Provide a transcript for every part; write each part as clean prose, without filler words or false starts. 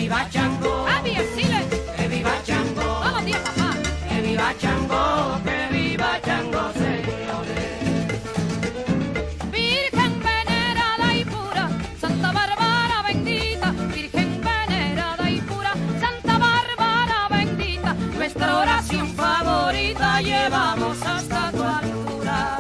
viva Chango. ¡Ah, bien, Chile! Que viva Chango. Todos los días, papá. Que viva Chango, que viva Chango, señores. Virgen venerada y pura, Santa Bárbara bendita, Virgen venerada y pura, Santa Bárbara bendita, nuestra oración favorita llevamos hasta tu altura.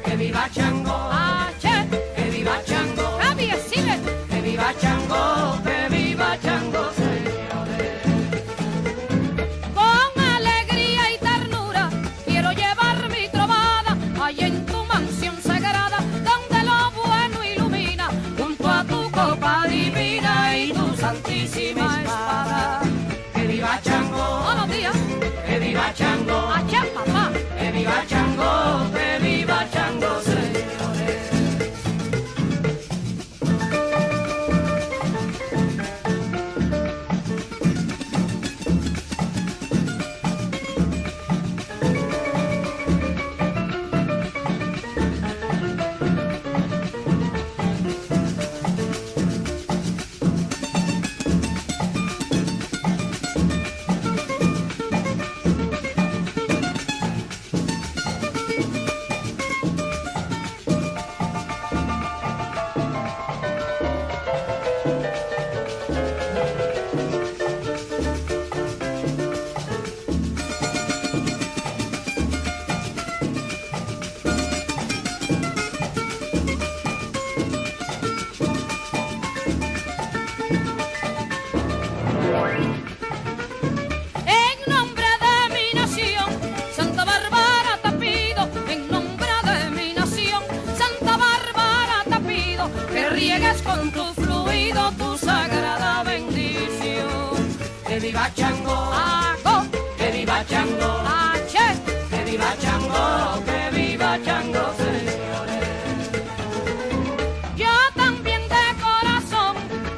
Que viva Chango. ¡Ache! Que viva Chango. ¡Ah, bien, Chile! Que viva Chango, que viva Chango, señores. Con alegría y ternura quiero llevar mi trovada allá en tu mansión sagrada, donde lo bueno ilumina, junto a tu copa divina y tu santísima espada. Que viva Chango. Todos los días, Que viva Chango. allá, papá. Que viva Chango, que viva Chango, señores. En nombre de mi nación, Santa Bárbara te pido, en nombre de mi nación, Santa Bárbara te pido, que riegues con tu fluido tu sagrada bendición. Que viva Chango. Ago, Que viva Chango. ache, Que viva Chango, que viva Chango, señores. yo también de corazón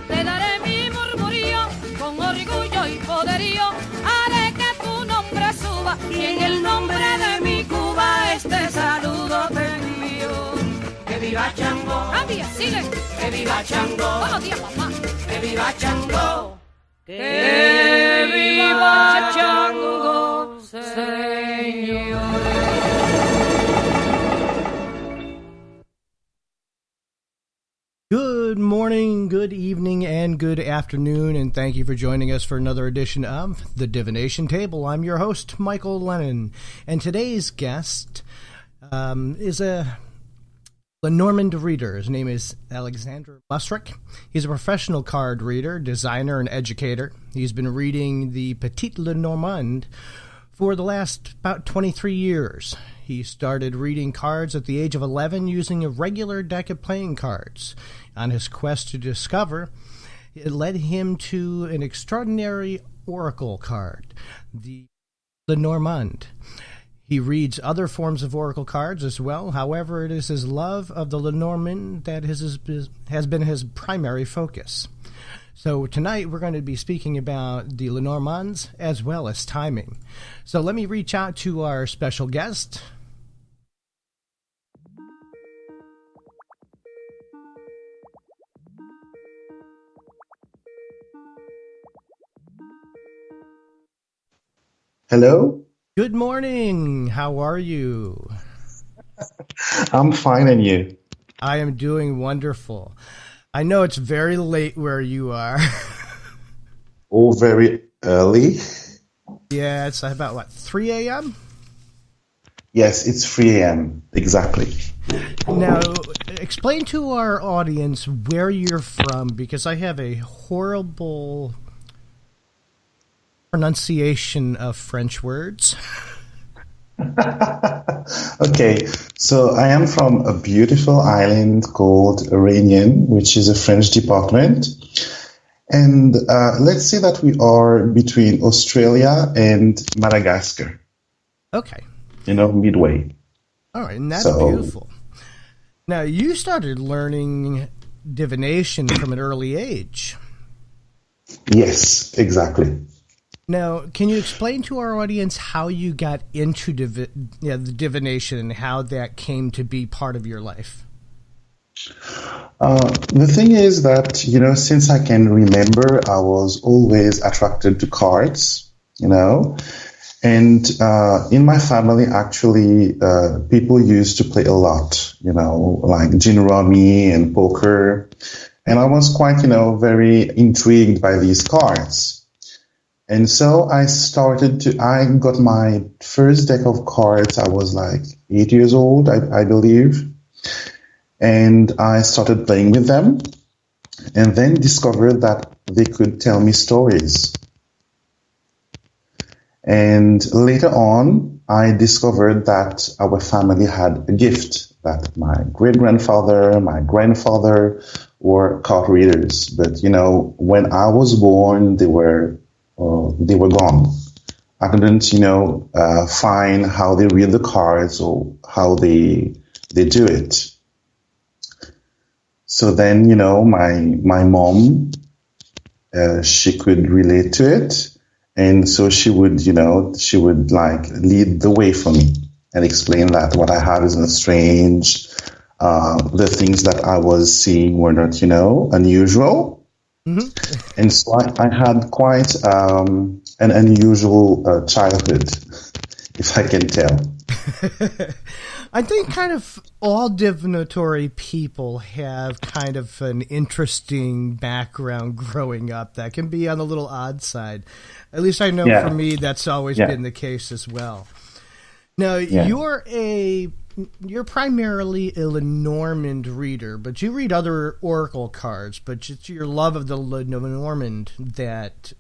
te daré mi murmurío, con orgullo y poderío haré que tu nombre suba, y en el nombre de mi Cuba este saludo te envío. Que viva Chango. ¡Ah, bien, Chile! Que viva Chango. Todos los días, papá. Que viva Chango. Que viva Chango, señor. Good morning, good evening, and good afternoon, and thank you for joining us for another edition of The Divination Table. I'm your host, Michael Lennon, and today's guest is a Lenormand reader. His name is Alexandre Musruck. He's a professional card reader, designer, and educator. He's been reading the Petit Lenormand for the last about 23 years. He started reading cards at the age of 11 using a regular deck of playing cards. On his quest to discover, it led him to an extraordinary oracle card, the Lenormand. He reads other forms of oracle cards as well. However, it is his love of the Lenormand that has been his primary focus. So tonight we're going to be speaking about the Lenormands as well as timing. So let me reach out to our special guest. Hello? Good morning. How are you? I'm fine, and you? I am doing wonderful. I know it's very late where you are. Oh, very early? Yeah, it's about, 3 a.m.? Yes, it's 3 a.m. Exactly. Now, explain to our audience where you're from, because I have a horrible pronunciation of French words. Okay, so I am from a beautiful island called Réunion, which is a French department. And let's say that we are between Australia and Madagascar. Okay. Midway. All right, and that's beautiful. Now, you started learning divination from an early age. Yes, exactly. Now, can you explain to our audience how you got into the divination and how that came to be part of your life? The thing is that, since I can remember, I was always attracted to cards, and in my family, actually, people used to play a lot, like gin rummy and poker. And I was quite, very intrigued by these cards. And so I got my first deck of cards. I was like 8 years old, I believe. And I started playing with them and then discovered that they could tell me stories. And later on, I discovered that our family had a gift, that my great-grandfather, my grandfather were card readers. But, when I was born, they were gone. I couldn't, find how they read the cards or how they do it. So then, my mom, she could relate to it. And so she would like lead the way for me and explain that what I have is not strange. The things that I was seeing were not, unusual. Mm-hmm. And so I had quite an unusual childhood, if I can tell. I think kind of all divinatory people have kind of an interesting background growing up that can be on the little odd side. At least I know for me that's always been the case as well. Now, you're primarily a Lenormand reader, but you read other oracle cards, but it's your love of the Lenormand that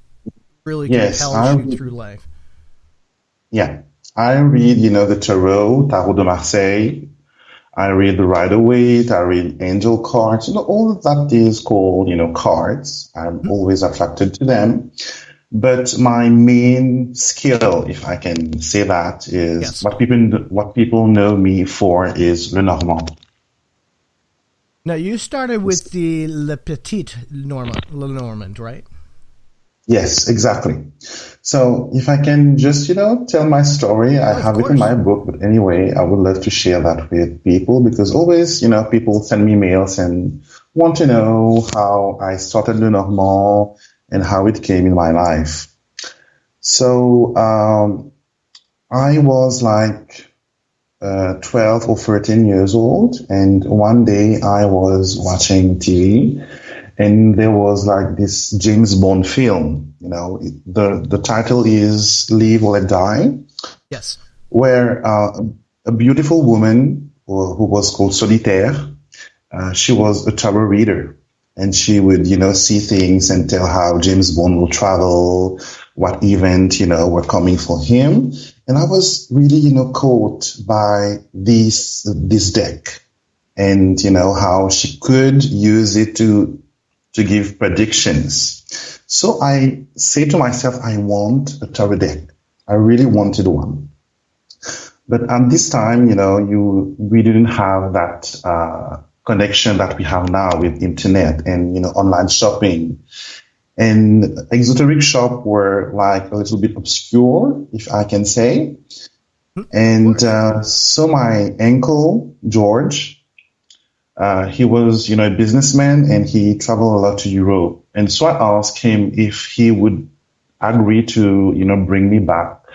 really compels you through life. Yeah. I read, the Tarot de Marseille. I read the Rider-Waite. I read angel cards. All of that is called, cards. I'm always attracted to them. But my main skill, if I can say that, is what people know me for is Lenormand. Now, you started with the Petit Lenormand, right? Yes, exactly. So if I can just, tell my story, I have it in my book. But anyway, I would love to share that with people because always, people send me mails and want to know how I started Lenormand and how it came in my life. So I was like 12 or 13 years old. And one day I was watching TV. And there was like this James Bond film, the title is Live or Let Die. Yes. Where a beautiful woman who was called Solitaire, she was a tarot reader. And she would, see things and tell how James Bond will travel, what event, were coming for him. And I was really, caught by this deck and, how she could use it to give predictions. So I say to myself, I want a tarot deck. I really wanted one. But at this time, we didn't have that connection that we have now with internet and, online shopping. And exoteric shop were like a little bit obscure, if I can say. And so my uncle, George, he was, a businessman and he traveled a lot to Europe. And so I asked him if he would agree to, bring me back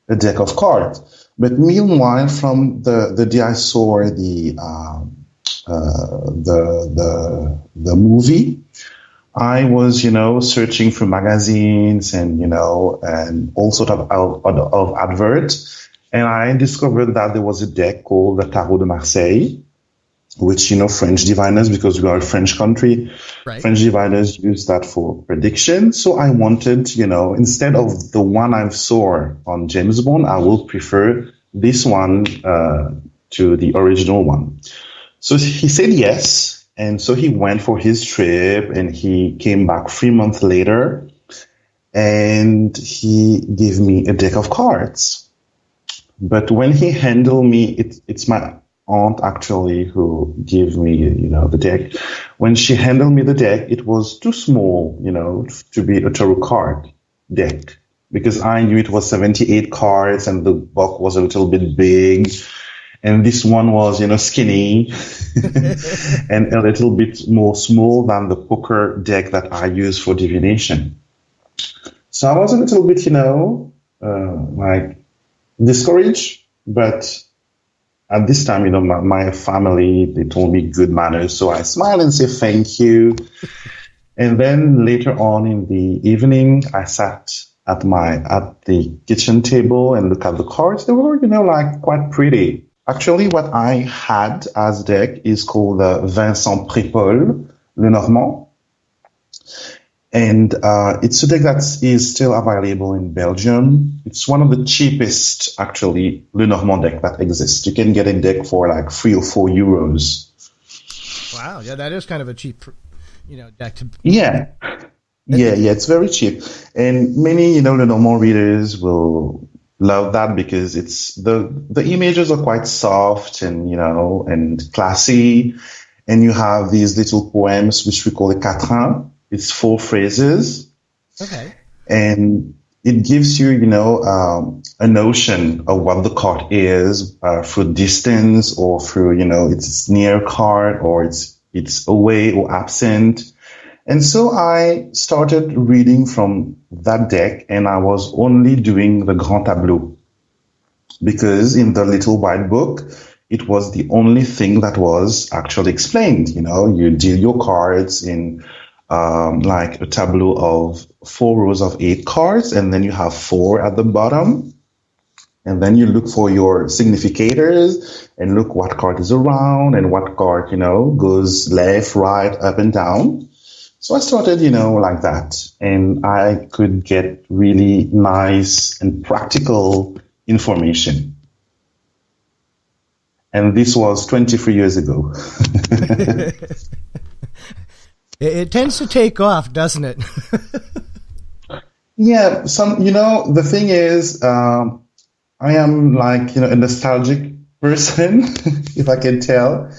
a deck of cards. But meanwhile, from the day I saw the movie, I was, searching for magazines and, and all sort of adverts. And I discovered that there was a deck called the Tarot de Marseille, which, French diviners, because we are a French country, right. French diviners use that for prediction. So I wanted, instead of the one I saw on James Bond, I will prefer this one to the original one. So he said yes. And so he went for his trip and he came back 3 months later and he gave me a deck of cards. But when he handled me, it's my aunt actually who gave me, the deck. When she handed me the deck, it was too small, to be a tarot card deck because I knew it was 78 cards and the book was a little bit big. And this one was, skinny and a little bit more small than the poker deck that I use for divination. So I was a little bit, like discouraged, but at this time, my family, they told me good manners. So I smiled and said, thank you. And then later on in the evening, I sat at the kitchen table and looked at the cards. They were, like quite pretty. Actually, what I had as deck is called the Vincent Prépol Lenormand. And it's a deck that is still available in Belgium. It's one of the cheapest, actually, Lenormand deck that exists. You can get a deck for like 3 or 4 euros. Wow, yeah, that is kind of a cheap, deck to. Yeah, it's very cheap, and many Lenormand readers will love that because it's the images are quite soft and and classy, and you have these little poems which we call a quatrain. It's 4 phrases. Okay. And it gives you, a notion of what the card is through distance or through, it's near card or it's away or absent. And so I started reading from that deck, and I was only doing the grand tableau because in the little white book, it was the only thing that was actually explained. You deal your cards in like a tableau of 4 rows of 8 cards, and then you have 4 at the bottom. And then you look for your significators and look what card is around and what card, goes left, right, up and down. So I started, like that. And I could get really nice and practical information. And this was 23 years ago. It tends to take off, doesn't it? Yeah, the thing is, I am like, a nostalgic person, if I can tell.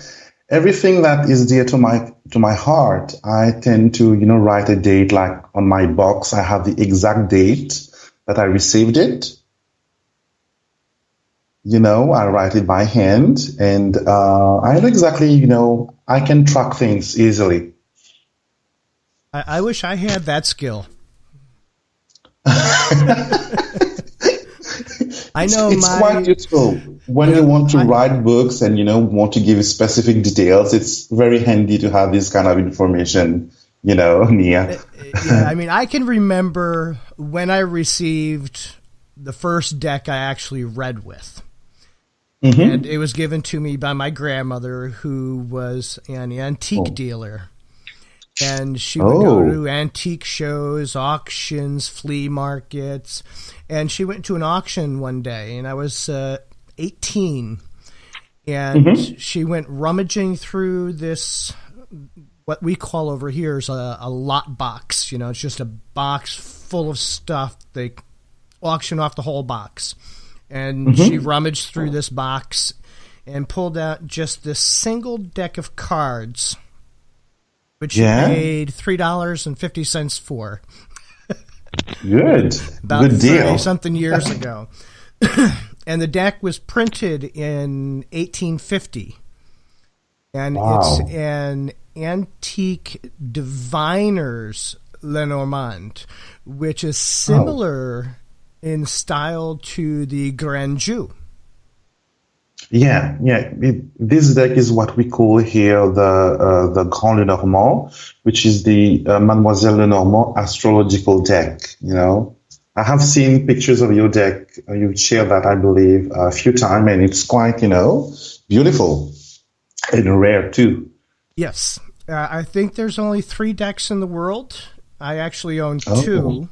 Everything that is dear to my heart, I tend to, write a date. Like on my box, I have the exact date that I received it. I write it by hand, and I know exactly, I can track things easily. I wish I had that skill. I know it's quite useful when you want to write books and want to give specific details. It's very handy to have this kind of information, near. Yeah, I mean, I can remember when I received the first deck I actually read with. Mm-hmm. And it was given to me by my grandmother, who was an antique dealer. And she would go to antique shows, auctions, flea markets. And she went to an auction one day, and I was 18. And she went rummaging through this, what we call over here is a lot box. It's just a box full of stuff. They auction off the whole box. And she rummaged through this box and pulled out just this single deck of cards, which she paid $3.50 for. Good. About Good deal. Something years ago. And the deck was printed in 1850. And it's an antique diviner's Lenormand, which is similar in style to the Grand Jeu. Yeah. This deck is what we call here the Grand Lenormand, which is the Mademoiselle Lenormand astrological deck. I have seen pictures of your deck. You've shared that, I believe, a few times, and it's quite, beautiful and rare too. Yes, I think there's only 3 decks in the world. I actually own 2.